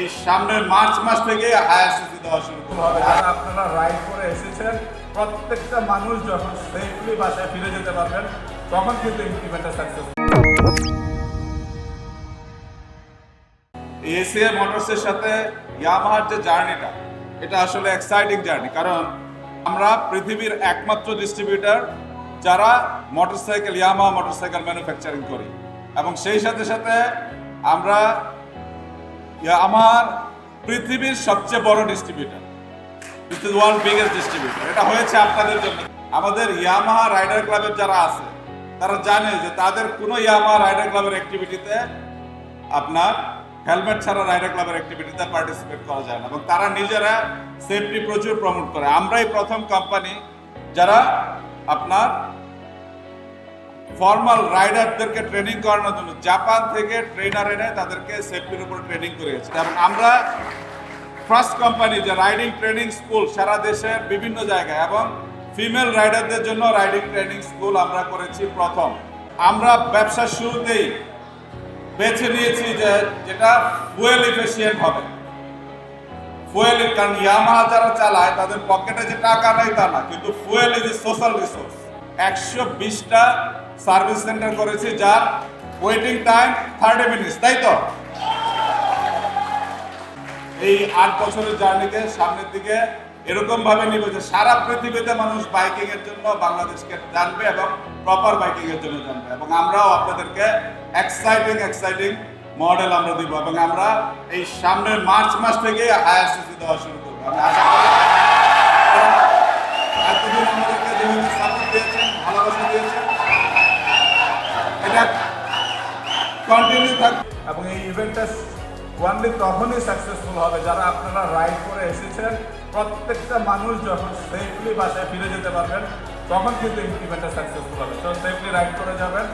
এই সামনের মার্চ মাস থেকে হায়ার সিসি দেওয়া শুরু করতে হবে। আর আপনারা রাইড করে এসেছেন, প্রত্যেকটা মানুষ যখন সেফলি বাসায় ফিরে যেতে পারবেন তখন কিন্তু ইমপ্লিমেন্টটা সাকসেসফুল। এসিএ মোটরসের সাথে ইয়ামাহার যে জার্নিটা, এটা আসলে এক্সাইটিং জার্নি। কারণ আমরা পৃথিবীর একমাত্র ডিস্ট্রিবিউটর যারা মোটরসাইকেল, ইয়ামাহা মোটরসাইকেল ম্যানুফ্যাকচারিং করি, এবং সেই সাথে সাথে আমরা ইয়ামাহার পৃথিবীর সবচেয়ে বড় distributor, this is world biggest distributor. এটা হয়েছে আপনাদের জন্য। আমাদের ইয়ামাহা রাইডার ক্লাবের যারা আছে তারা জানে যে তাদের কোনো ইয়ামাহা রাইডার ক্লাবের অ্যাক্টিভিটিতে আপনার হেলমেট ছাড়া রাইডার ক্লাবের অ্যাক্টিভিটিতে পার্টিসিপেট করা যায় না, এবং তারা নিজেরা সেফটি প্রচুর প্রমোট করে। আমরাই প্রথম কোম্পানি যারা আপনার ফর্মাল রাইডারদেরকে ট্রেনিং করানোর জন্য জাপান থেকে ট্রেনার এনে তাদেরকে সেফটির উপর ট্রেনিং করিয়েছি। এবং আমরা ফার্স্ট কোম্পানি যে রাইডিং ট্রেনিং স্কুল সারা দেশের বিভিন্ন জায়গায়, এবং ফিমেল রাইডারদের জন্য রাইডিং ট্রেনিং স্কুল আমরা করেছি প্রথম। আমরা ব্যবসার শুরুতেই বেছে নিয়েছি যে যেটা ফুয়েল ইফিশিয়েন্ট হবে। ফুয়েল, কারণ ইয়ামাহা যারা চালায় তাদের পকেটে যে টাকা নেই তা না, কিন্তু fuel is a social resource. 120টা সার্ভিস সেন্টার করেছি যার ওয়েটিং টাইম 30 মিনিটস, তাই তো? এই 8 বছরের জার্নিকে সামনের দিকে এরকম ভাবে নিবে যে সারা পৃথিবীতে মানুষ বাইকিং এর জন্য বাংলাদেশকে জানবে এবং প্রপার বাইকিং এর জন্য জানবে, এবং আমরাও আপনাদেরকে এক্সাইটিং মডেল আমরা দিব, এবং আমরা এই সামনের মার্চ মাস থেকে হায়ার সিসি দেওয়া শুরু করবো। আমি আশা করি এতদিন আমাদেরকে যেভাবে সাপোর্ট দিয়েছেন, ভালোবাসা দিয়েছেন, এটা কন্টিনিউ থাকবে। এবং এই ইভেন্টটা ওয়ানলি তখনই সাকসেসফুল হবে যারা আপনারা রাইড করে এসেছেন, প্রত্যেকটা মানুষ যখন সেফলি বাসায় ফিরে যেতে পারবেন তখন কিন্তু ইভেন্টটা সাকসেসফুল হবে। তো সেফলি রাইড করে যাবেন।